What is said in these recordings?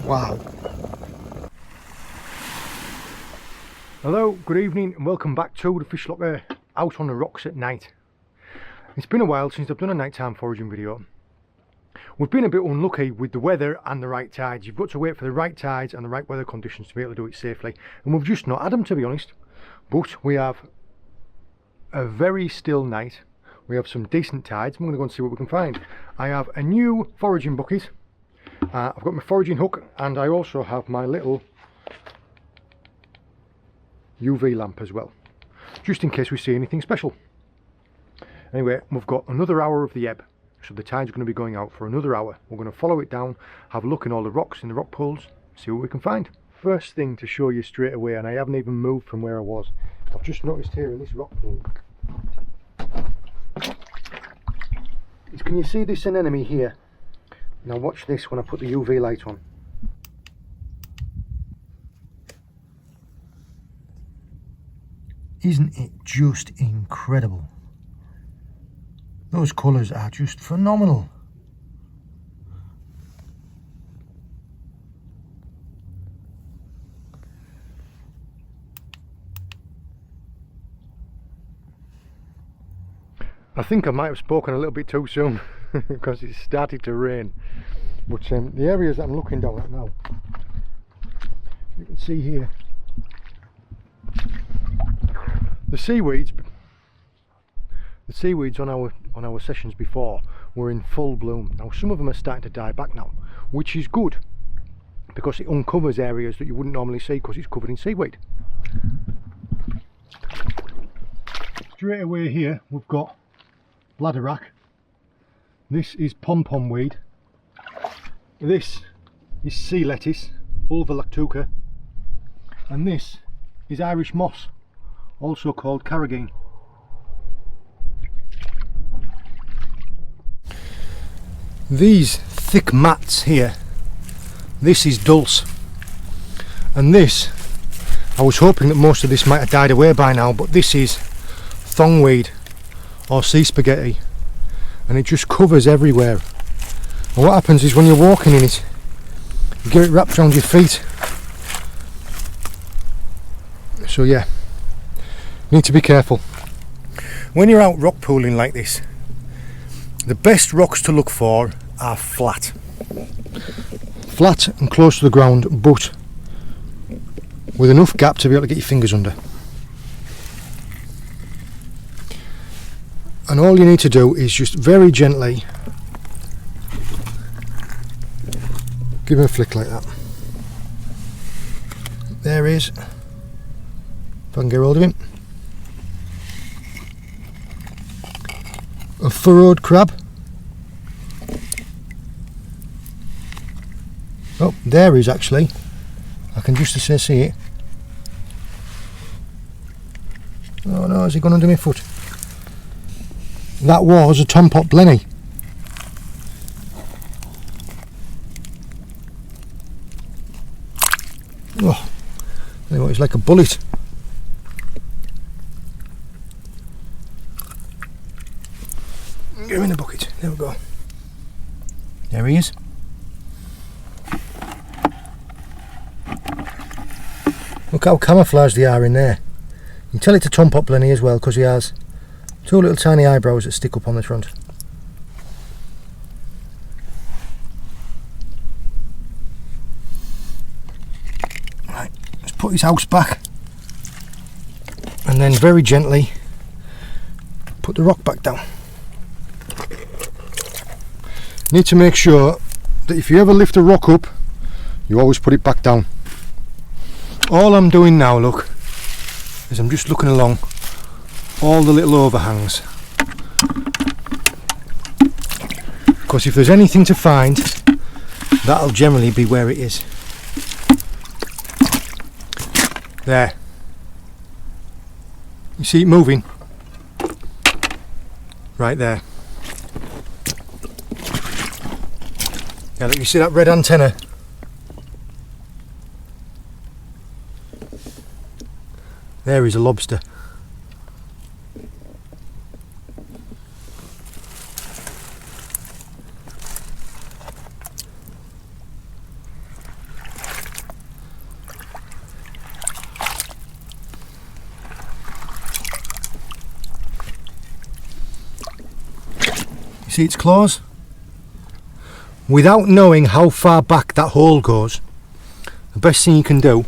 Wow. Hello, good evening and welcome back to the FishLocker out on the rocks at night. It's been a while since I've done a nighttime foraging video. We've been a bit unlucky with the weather and the right tides. You've got to wait for the right tides and the right weather conditions to be able to do it safely. And we've just not had them, to be honest. But we have a very still night. We have some decent tides. I'm going to go and see what we can find. I have a new foraging bucket. I've got my foraging hook and I also have my little UV lamp as well, just in case we see anything special. Anyway, we've got another hour of the ebb, so the tide's going to be going out for another hour. We're going to follow it down, have a look in all the rocks in the rock pools, see what we can find. First thing to show you straight away, and I haven't even moved from where I was, I've just noticed here in this rock pool, can you see this anemone here? Now watch this when I put the UV light on. Isn't it just incredible? Those colours are just phenomenal. I think I might have spoken a little bit too soon because it started to rain. But the areas that I'm looking down at now, you can see here, the seaweeds on our sessions before were in full bloom. Now some of them are starting to die back now, which is good because it uncovers areas that you wouldn't normally see because it's covered in seaweed. Straight away here we've got bladderwrack. This is pom-pom weed. This is sea lettuce, Ulva lactuca, and this is Irish moss, also called carrageen. These thick mats here, this is dulse, and this, I was hoping that most of this might have died away by now, but this is thongweed or sea spaghetti, and it just covers everywhere. And what happens is when you're walking in it, you get it wrapped around your feet. So yeah, you need to be careful. When you're out rock pooling like this, the best rocks to look for are flat. Flat and close to the ground, but with enough gap to be able to get your fingers under. And all you need to do is just very gently give him a flick like that. There he is. If I can get hold of him. A furrowed crab. Oh, there he is actually. I can just see it. Oh no, has he gone under my foot? That was a tompot blenny. Oh, anyway, it's like a bullet. Get him in the bucket. There we go. There he is. Look how camouflaged they are in there. You can tell it's a tompot blenny as well because he has two little tiny eyebrows that stick up on the front. Right, let's put his house back and then very gently put the rock back down. You need to make sure that if you ever lift a rock up, you always put it back down. All I'm doing now, look, is I'm just looking along all the little overhangs, because if there's anything to find, that'll generally be where it is. There, you see it moving right there. Yeah, look, you see that red antenna? There is a lobster. See its claws? Without knowing how far back that hole goes, the best thing you can do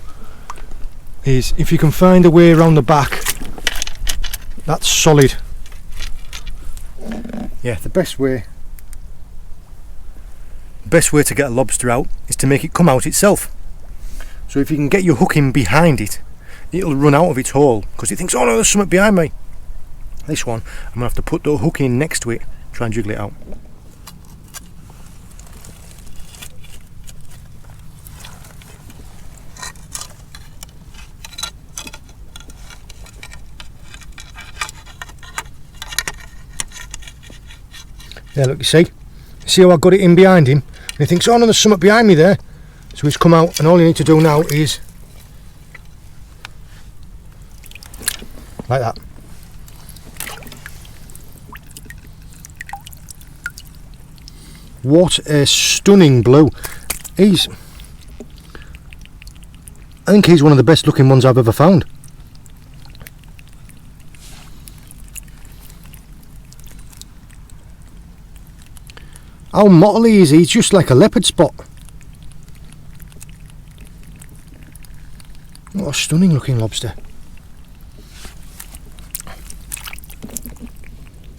is, if you can find a way around the back that's solid, yeah, the best way to get a lobster out is to make it come out itself. So if you can get your hook in behind it, it'll run out of its hole because it thinks, oh no, there's something behind me. This one, I'm going to have to put the hook in next to it, try and jiggle it out. There, look, you see how I got it in behind him? And he thinks, oh no, there's something behind me there. So he's come out, and all you need to do now is like that. What a stunning blue. I think he's one of the best looking ones I've ever found. How motley is he? He's just like a leopard spot. What a stunning looking lobster.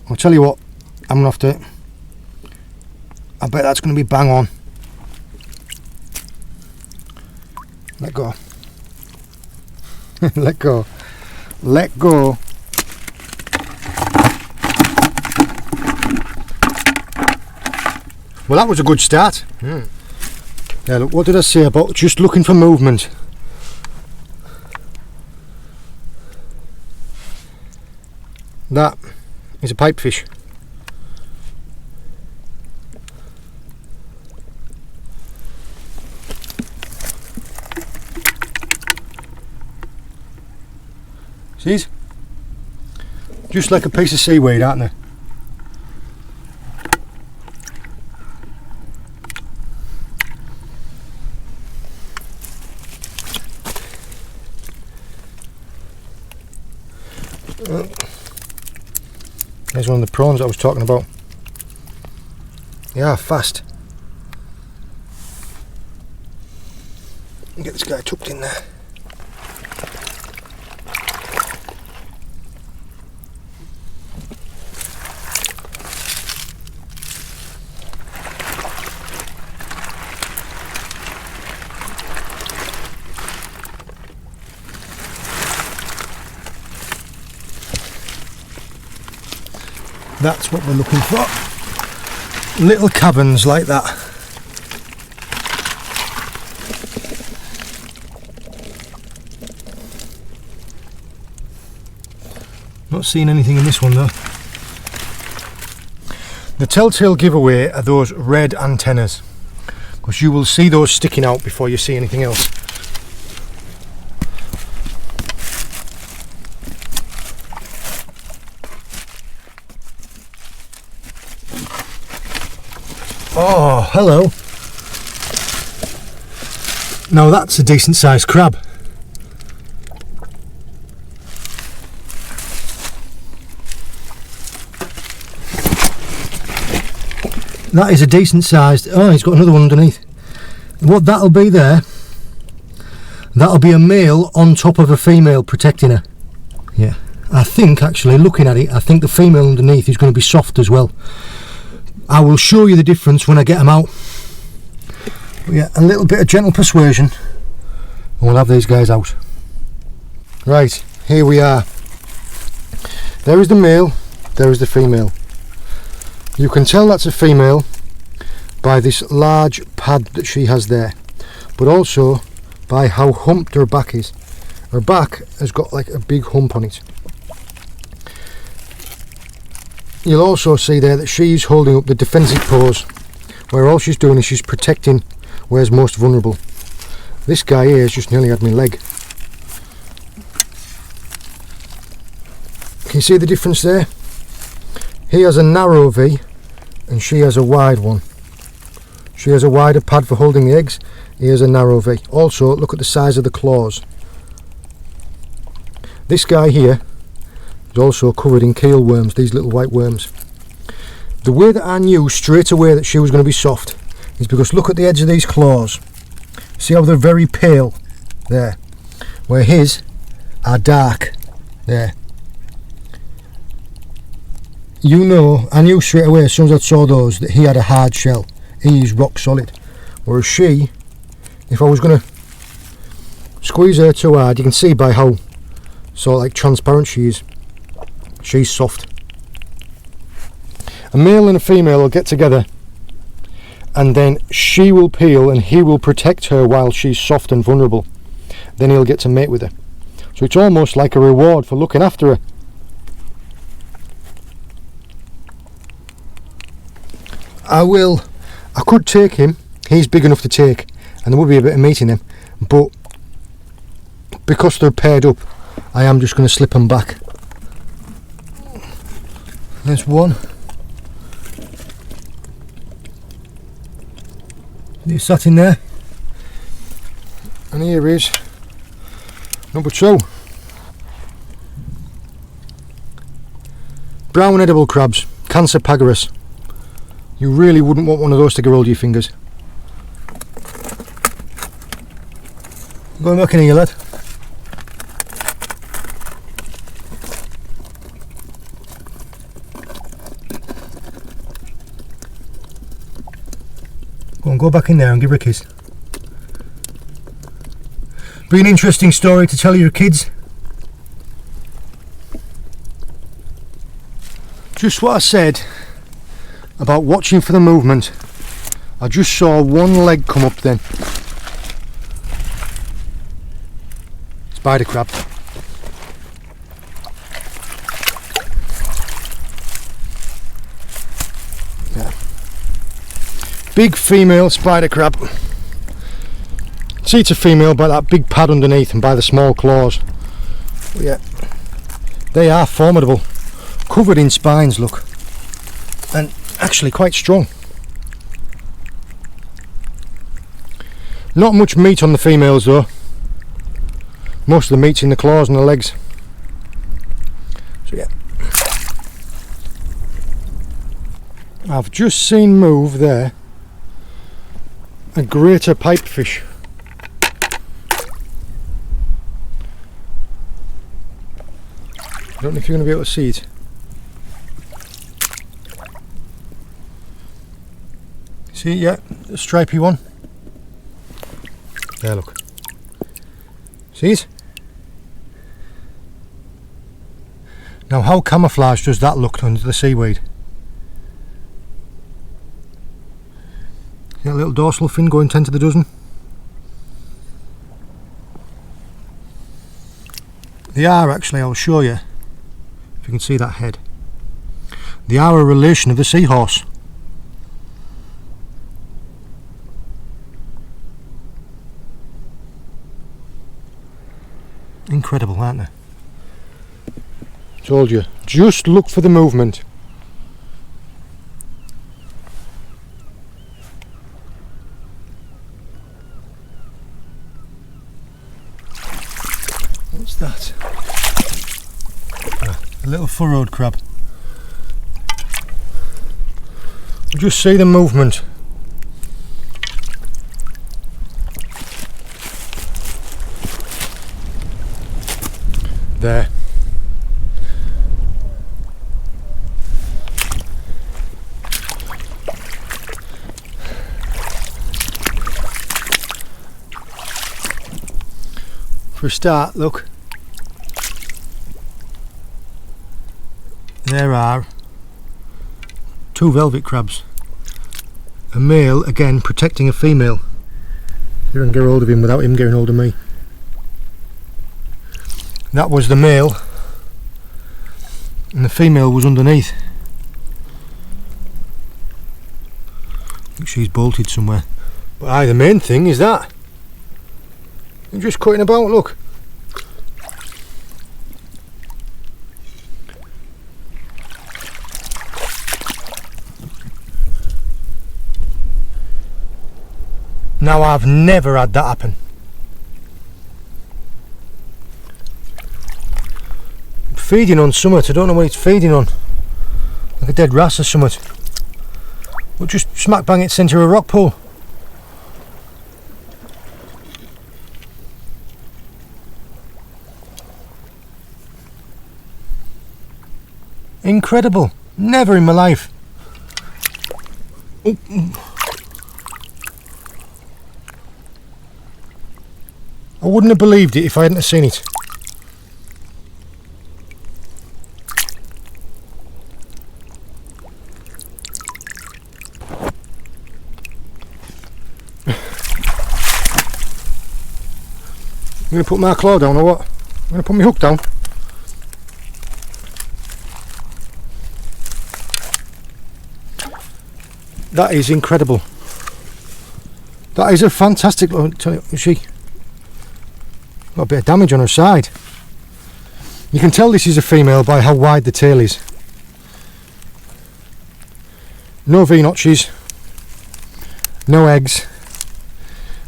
I'll tell you what, I'm going to have to, I bet that's going to be bang on. Let go. Let go. Let go. Well, that was a good start. Yeah, look, what did I say about just looking for movement? That is a pipefish. See? Just like a piece of seaweed, aren't they? There's one of the prawns I was talking about. They are fast. Get this guy tucked in there. That's what we're looking for. Little caverns like that. Not seeing anything in this one though. The telltale giveaway are those red antennas, because you will see those sticking out before you see anything else. Oh, hello. Now that's a decent sized crab. That is a decent sized, oh, he's got another one underneath. What that'll be there, that'll be a male on top of a female protecting her. Yeah, I think actually looking at it, I think the female underneath is going to be soft as well. I will show you the difference when I get them out. But yeah, a little bit of gentle persuasion and we'll have these guys out. Right, here we are. There is the male, there is the female. You can tell that's a female by this large pad that she has there, but also by how humped her back is. Her back has got like a big hump on it. You'll also see there that she's holding up the defensive pose, where all she's doing is she's protecting where's most vulnerable. This guy here has just nearly had my leg. Can you see the difference there? He has a narrow V and she has a wide one. She has a wider pad for holding the eggs, he has a narrow V. Also, look at the size of the claws. This guy here is also covered in keel worms, these little white worms. The way that I knew straight away that she was going to be soft is because look at the edge of these claws. See how they're very pale there, where his are dark there. You know, I knew straight away as soon as I saw those that he had a hard shell. He is rock solid. Whereas she, if I was going to squeeze her too hard, you can see by how sort of like transparent she is. She's soft. A male and a female will get together and then she will peel and he will protect her while she's soft and vulnerable. Then he'll get to mate with her. So it's almost like a reward for looking after her. I could take him, he's big enough to take, and there would be a bit of meat in him, but because they're paired up, I am just going to slip them back. There's one. He's sat in there. And here is number 2. Brown edible crabs, Cancer pagarus. You really wouldn't want one of those to get hold of your fingers. Going back in here, lad. Go back in there and give her a kiss. Be an interesting story to tell your kids. Just what I said about watching for the movement. I just saw one leg come up then. Spider crab. Yeah. Big female spider crab. See, it's a female by that big pad underneath and by the small claws. But yeah, they are formidable. Covered in spines, look. And actually quite strong. Not much meat on the females though. Most of the meat's in the claws and the legs. So yeah. I've just seen move there a greater pipefish. I don't know if you're going to be able to see it. See it yet? The stripy one. There, look. See it? Now how camouflaged does that look under the seaweed? See that little dorsal fin going 10 to the dozen? They are actually, I'll show you, if you can see that head. They are a relation of the seahorse. Incredible, aren't they? Told you, just look for the movement. What's that? A little furrowed crab. Just see the movement. There. For a start, look. There are 2 velvet crabs. A male, again, protecting a female. You can get hold of him without him getting hold of me. That was the male, and the female was underneath. I think she's bolted somewhere. But aye, the main thing is that. I'm just cutting about, look. Now I've never had that happen. Feeding on something, I don't know what it's feeding on. Like a dead wrasse or something. but just smack bang at centre of a rock pool. Incredible. Never in my life. Oh. I wouldn't have believed it if I hadn't have seen it. I'm going to put my claw down or what? I'm going to put my hook down. That is incredible. That is a fantastic look. She got a bit of damage on her side. You can tell this is a female by how wide the tail is. No V-notches. No eggs.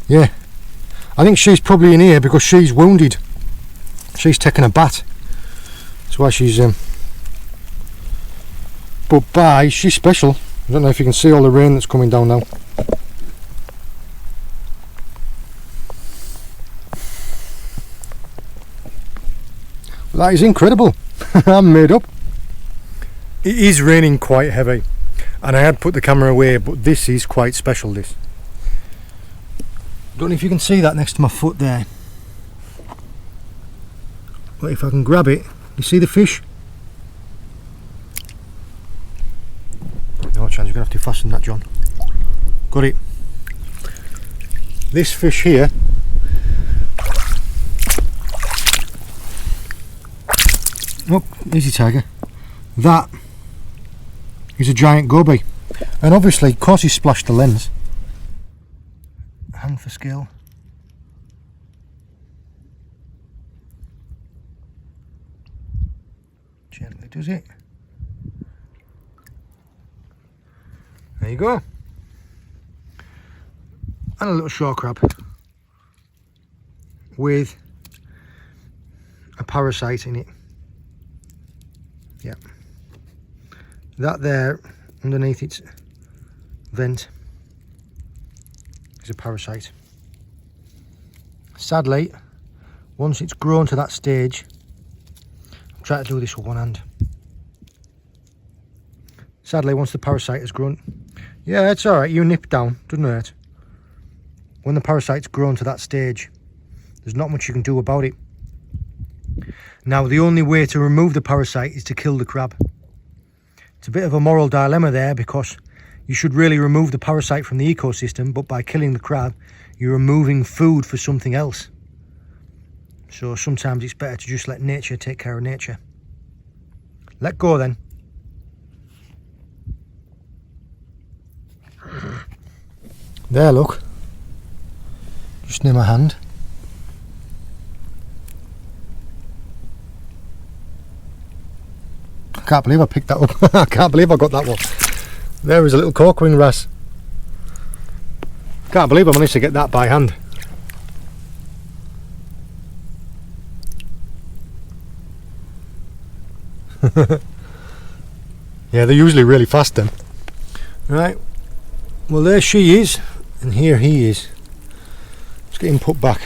Yeah. I think she's probably in here because she's wounded. She's taken a bat. That's why she's but she's special. I don't know if you can see all the rain that's coming down now. That is incredible. I'm made up. It is raining quite heavy and I had put the camera away, but this is quite special, this. Don't know if you can see that next to my foot there, but if I can grab it, you see the fish? No chance, you're going to have to fasten that, John. Got it. This fish here oh, easy tiger. That is a giant goby, and obviously, of course, he splashed the lens. Hand for scale. Gently does it. There you go. And a little shore crab with a parasite in it. Yeah. That there underneath its vent is a parasite. Sadly, once it's grown to that stage, I'm trying to do this with one hand. Sadly, once the parasite has grown, yeah, it's alright, you nip down, doesn't hurt. When the parasite's grown to that stage, there's not much you can do about it. Now, the only way to remove the parasite is to kill the crab. It's a bit of a moral dilemma there, because you should really remove the parasite from the ecosystem, but by killing the crab, you're removing food for something else. So sometimes it's better to just let nature take care of nature. Let go then. There, look. Just near my hand. I can't believe I picked that up. I can't believe I got that one. There is a little cork-wing wrasse. Can't believe I managed to get that by hand. Yeah, they're usually really fast then. Right, well there she is, and here he is. Let's get him put back.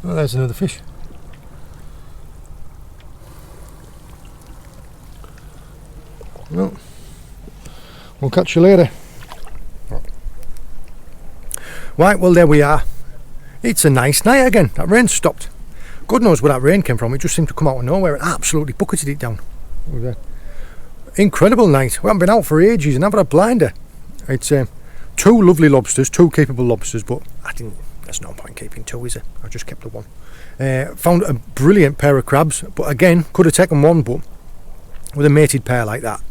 Oh, there's another fish. Well, we'll catch you later. Right, well there we are. It's a nice night again. That rain stopped. God knows where that rain came from. It just seemed to come out of nowhere and absolutely bucketed it down. Incredible night. We haven't been out for ages and I've had a blinder. It's two lovely lobsters, two capable lobsters, but I didn't. There's no point keeping two, is there? I just kept the one. Found a brilliant pair of crabs, but again, could have taken one, but with a mated pair like that,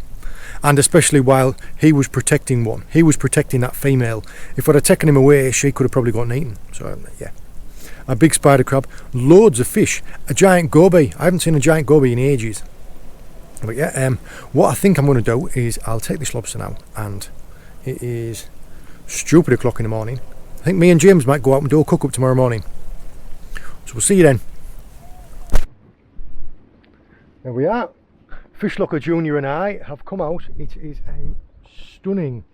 and especially while he was protecting one, he was protecting that female. If I'd have taken him away, she could have probably gotten eaten. So yeah, a big spider crab, loads of fish, a giant goby. I haven't seen a giant goby in ages. But yeah, what I think I'm going to do is I'll take this lobster now, and it is stupid o'clock in the morning. I think me and James might go out and do a cook-up tomorrow morning. So we'll see you then. There we are. FishLocker Junior and I have come out. It is a stunning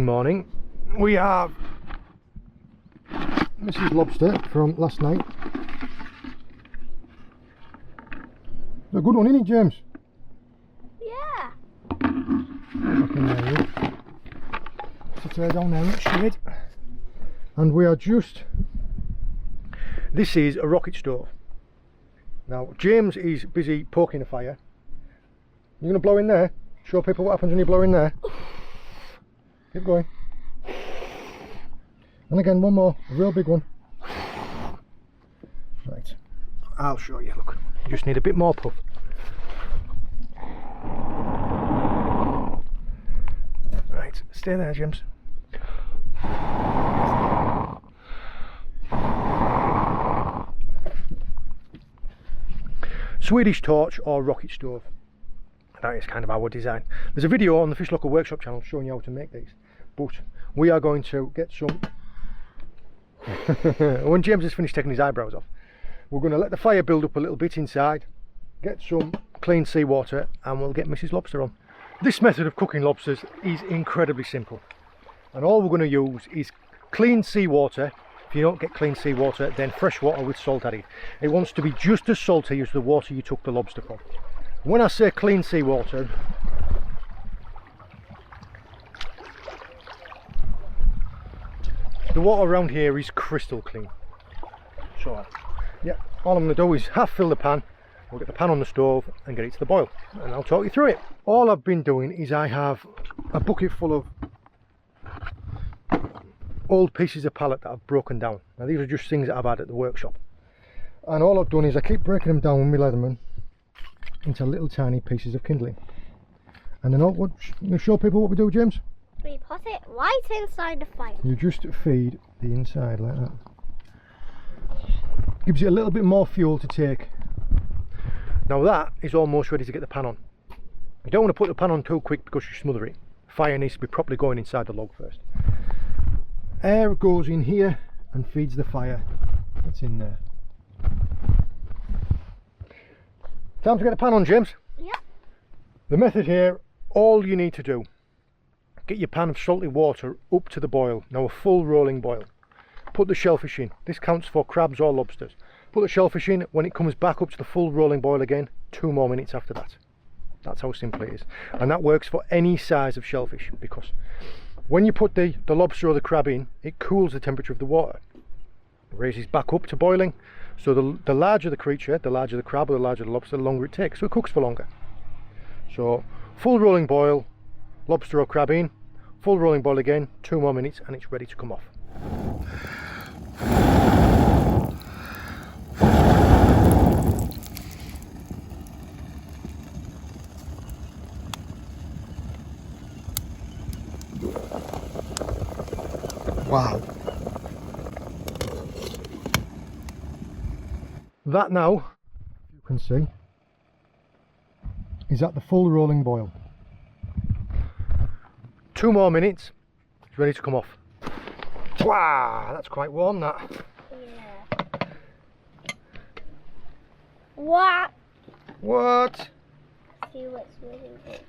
morning. We have Mrs. Lobster from last night. A good one, isn't it, James? Yeah. Sit her down there in the shade. And we are just... This is a rocket stove. Now, James is busy poking a fire. You're going to blow in there? Show people what happens when you blow in there. Keep going. And again, one more, a real big one. Right, I'll show you, look. You just need a bit more puff. Right, stay there, James. Swedish torch or rocket stove. That is kind of our design. There's a video on the FishLocker workshop channel showing you how to make these, but we are going to get some when James has finished taking his eyebrows off, we're going to let the fire build up a little bit inside, get some clean seawater, and we'll get Mrs. Lobster on. This method of cooking lobsters is incredibly simple, and all we're going to use is clean seawater. If you don't get clean seawater, then fresh water with salt added. It wants to be just as salty as the water you took the lobster from. When I say clean seawater, the water around here is crystal clean. So yeah, all I'm going to do is half fill the pan. We'll get the pan on the stove and get it to the boil, and I'll talk you through it. All I've been doing is I have a bucket full of old pieces of pallet that I've broken down. Now these are just things that I've had at the workshop, and all I've done is I keep breaking them down with my Leatherman into little tiny pieces of kindling. And then I'm going to show people what we do, James. We put it right inside the fire. You just feed the inside like that. Gives you a little bit more fuel to take. Now that is almost ready to get the pan on. You don't want to put the pan on too quick because you smother it. Fire needs to be properly going inside the log first. Air goes in here and feeds the fire that's in there. Time to get the pan on, James. Yep. The method here, all you need to do, get your pan of salty water up to the boil. Now a full rolling boil. Put the shellfish in. This counts for crabs or lobsters. Put the shellfish in. When it comes back up to the full rolling boil again, 2 more minutes after that. That's how simple it is. And that works for any size of shellfish, because when you put the lobster or the crab in, it cools the temperature of the water. It raises back up to boiling. So the larger the creature, the larger the crab or the larger the lobster, the longer it takes. So it cooks for longer. So full rolling boil, lobster or crab in, full rolling boil again, 2 more minutes, and it's ready to come off. Wow. That now, you can see, is at the full rolling boil. 2 more minutes, it's ready to come off. Wow, that's quite warm, that. Yeah. What? What? See what's really good.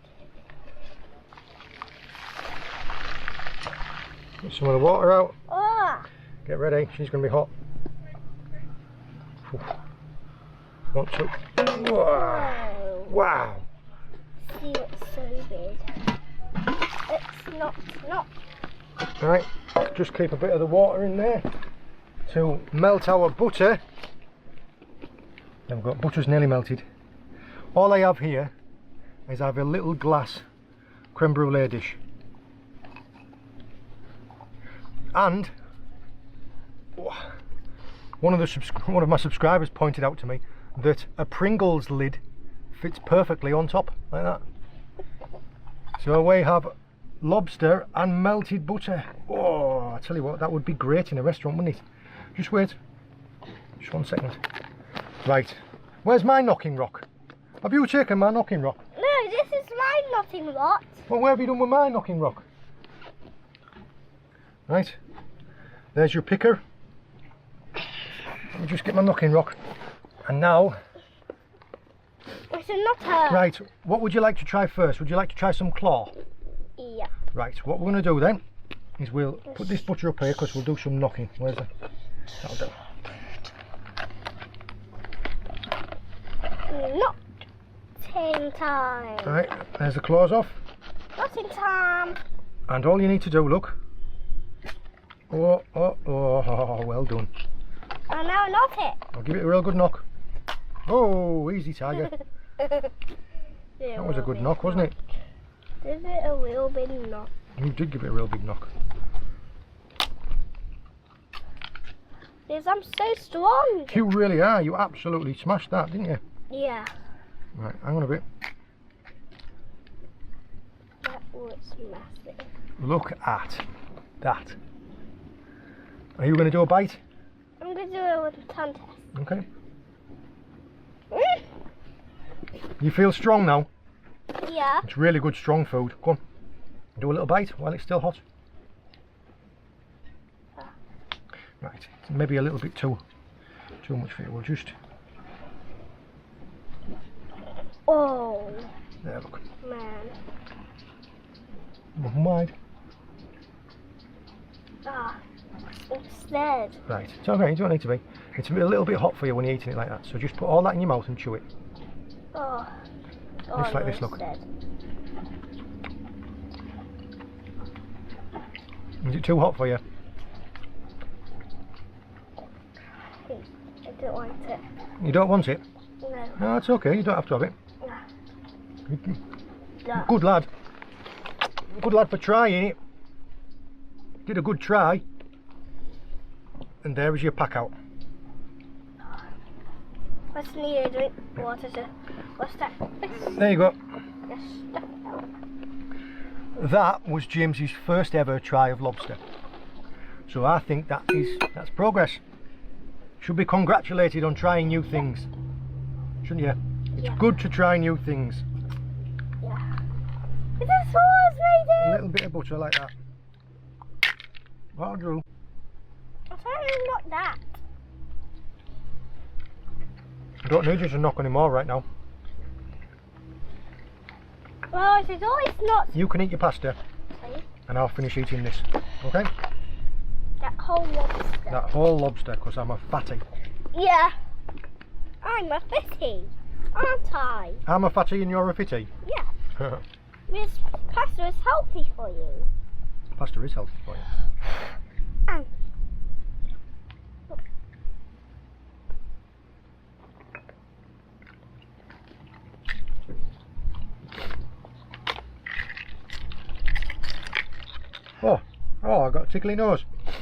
Get some of the water out. Oh. Get ready, she's going to be hot. 1, 2. Wow. Wow. See, it's so big. It's not. Right, just keep a bit of the water in there to melt our butter. Then we've got butter's nearly melted. All I have here is I have a little glass creme brulee dish. And one of my subscribers pointed out to me that a Pringles lid fits perfectly on top like that. So we have lobster and melted butter. Oh, I tell you what, that would be great in a restaurant, wouldn't it? Just wait, just 1 second. Right, where's my knocking rock? Have you taken my knocking rock? No, this is my knocking rock. Well, where have you done with my knocking rock? Right, there's your picker. Let me just get my knocking rock. And now, It's a nutter. right, what would you like to try first? Would you like to try some claw? Yeah. Right, what we're going to do then is we'll put this butcher up here because we'll do some knocking. Where's the... That'll do. Knotting time. Right, there's the claws off. Knotting time. And all you need to do, look. Oh, well done. And now knot it. I'll give it a real good knock. Oh, easy, tiger. That was a good knock, wasn't it? Is it a real big knot? You did give it a real big knock. Because I'm so strong. You really are. You absolutely smashed that, didn't you? Yeah. Right, hang on a bit. That was massive. Look at that. Are you going to do a bite? I'm going to do it with a tongue test. Okay. You feel strong now? Yeah. It's really good strong food. Go on. Do a little bite while it's still hot. Right, it's maybe a little bit too much for you. We'll just... Oh, There, look. man. Never mind. Ah, I'm scared. Right, it's okay, you don't need to be. It's a little bit hot for you when you're eating it like that, so just put all that in your mouth and chew it. Oh. Just like this, look. Scared. Is it too hot for you? I don't want it. You don't want it? No. No, it's okay, you don't have to have it. No. Good lad. Good lad for trying it. Did a good try. And there is your pack out. What's needed? Drink water to... What's that? There you go. Yes. That was James's first ever try of lobster. So I think that's progress. Should be congratulated on trying new things. Shouldn't you? It's good to try new things. Yeah. Is this sauce A made little bit of butter like that. That'll do. I'm trying to knock that. I don't need you to knock anymore right now. Well, it is always not. You can eat your pasta Sorry. and I'll finish eating this. Okay? That whole lobster. That whole lobster, because I'm a fatty. Yeah. I'm a fitty, aren't I? I'm a fatty and you're a fitty. Yeah. This pasta is healthy for you. Pasta is healthy for you. And Oh, I got a tickly nose. You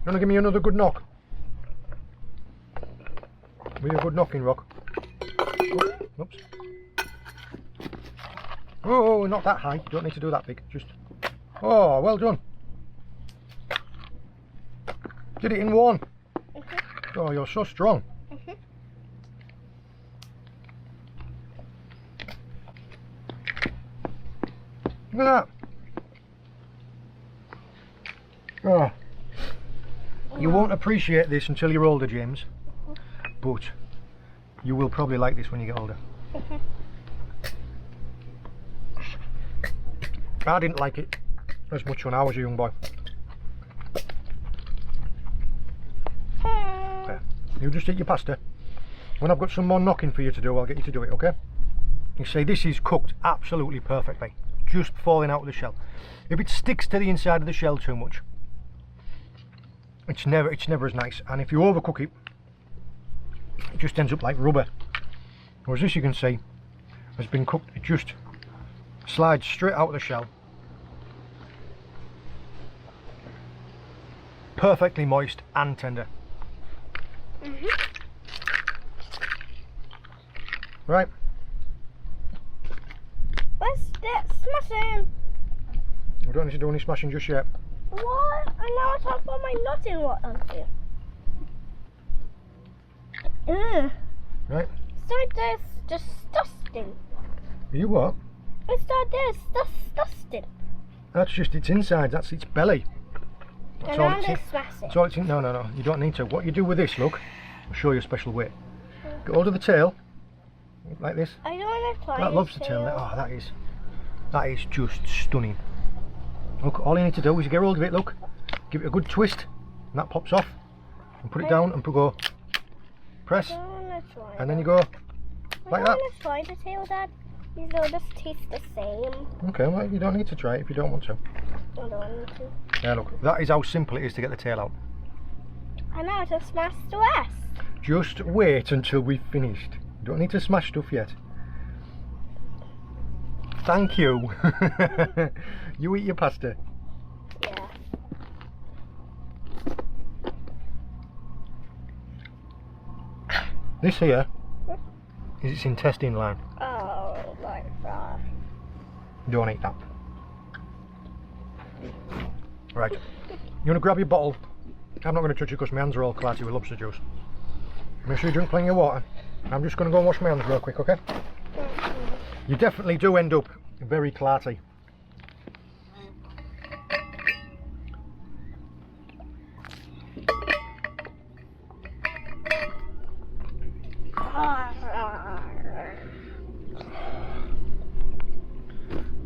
want to give me another good knock? With a good knocking rock. Oh, oops. Oh, not that high. You don't need to do that big. Just. Oh, well done. Did it in one. Oh, you're so strong. Look at that. Oh. You won't appreciate this until you're older, James. But you will probably like this when you get older. I didn't like it as much when I was a young boy. There. You just eat your pasta. When I've got some more knocking for you to do, I'll get you to do it, okay? You see, this is cooked absolutely perfectly. Just falling out of the shell. If it sticks to the inside of the shell too much, it's never as nice. And if you overcook it, it just ends up like rubber. Whereas this, you can see, has been cooked. It just slides straight out of the shell. Perfectly moist and tender. Right. let's get smashing. We don't need to do any smashing just yet. What? And now it's time for my knotting what onto. Ugh. Right. So this disgusting. You what? It's so this disgusting. That's just its inside. That's its belly. That's all it's in. No. You don't need to. What you do with this, look, I'll show you a special way. Get hold of the tail, like this. I don't want to try that lobster tail. Oh, that is just stunning. Look, all you need to do is you get hold of it. Look, give it a good twist, and that pops off. And put it down and go. Press, and then you go like that. I don't want to try the tail, Dad. These will just taste the same. Okay, well, you don't need to try it if you don't want to. I don't want to. Yeah, look, that is how simple it is to get the tail out. I know, just smash the rest. Just wait until we've finished. You don't need to smash stuff yet. Thank you. You eat your pasta. Yeah. This here is its intestine line. Oh, like that. Don't eat that. Right. You want to grab your bottle? I'm not going to touch it because my hands are all clatty with lobster juice. Make sure you drink plenty of water. I'm just going to go and wash my hands real quick, okay? You definitely do end up very clatty.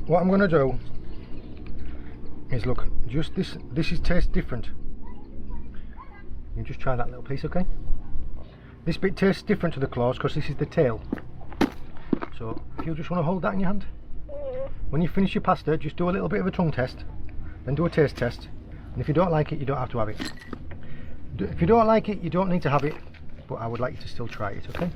What I'm going to do is look, just this is tastes different. You just try that little piece, okay? This bit tastes different to the claws because this is the tail. So if you just want to hold that in your hand, when you finish your pasta, just do a little bit of a tongue test, then do a taste test, and if you don't like it, you don't have to have it. If you don't like it, you don't need to have it, but I would like you to still try it, okay?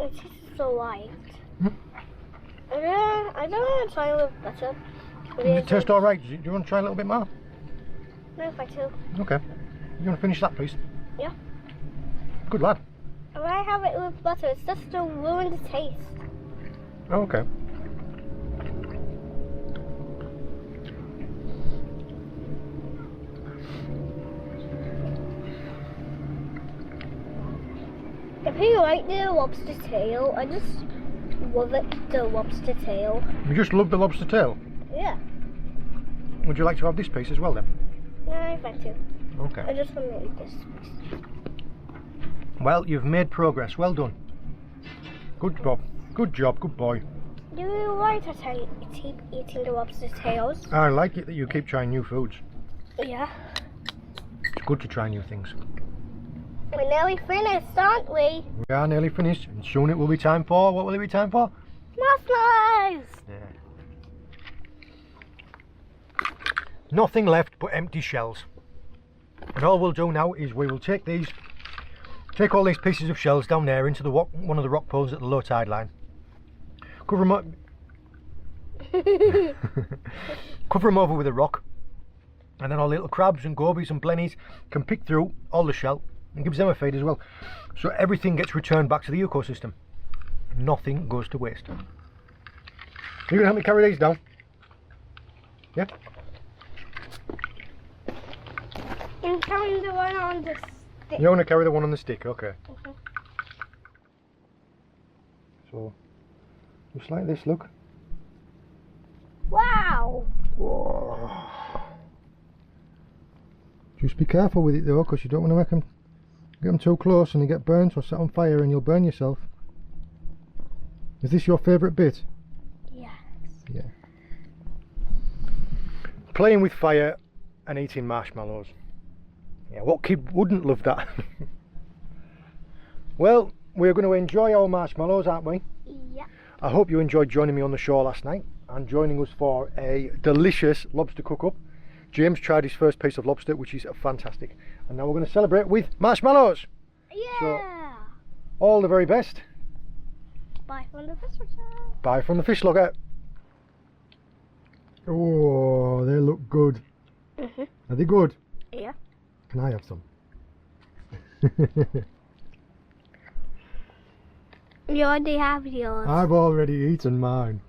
It tastes so light. I don't want to try a little better. Does it taste alright? Do you want to try a little bit more? No, if I do. Okay. You want to finish that, please? Yeah. Good lad. When I have it with butter, it's just to ruin the taste. Oh, okay. If you like the lobster tail, I just love it, the lobster tail. You just love the lobster tail? Yeah. Would you like to have this piece as well then? No, if I do. Okay. I just want to eat this piece. Well, you've made progress. Well done. Good job. Good job. Good boy. Do you like to keep eating the lobster tails? I like it that you keep trying new foods. Yeah. It's good to try new things. We're nearly finished, aren't we? We are nearly finished, and soon it will be time for... What will it be time for? Marshmallows! Yeah. Nothing left but empty shells. And all we'll do now is we will take all these pieces of shells down there into the one of the rock pools at the low tide line. Cover them up. Cover them over with a rock, and then our little crabs and gobies and blennies can pick through all the shell and gives them a feed as well. So everything gets returned back to the ecosystem. Nothing goes to waste. You gonna help me carry these down? Yeah? I'm carrying the one on the stick. You want to carry the one on the stick, okay. So, just like this, look. Wow! Whoa. Just be careful with it though, because you don't want to get them too close and they get burnt or set on fire and you'll burn yourself. Is this your favourite bit? Yes. Yeah. Playing with fire and eating marshmallows. Yeah, what kid wouldn't love that? Well, we're going to enjoy our marshmallows, aren't we? Yeah. I hope you enjoyed joining me on the shore last night and joining us for a delicious lobster cook-up. James tried his first piece of lobster, which is fantastic. And now we're going to celebrate with marshmallows. Yeah. So, all the very best. Bye from the FishLocker. Bye from the FishLocker. Oh, they look good. Are they good? Yeah. Can I have some? You already have yours. I've already eaten mine.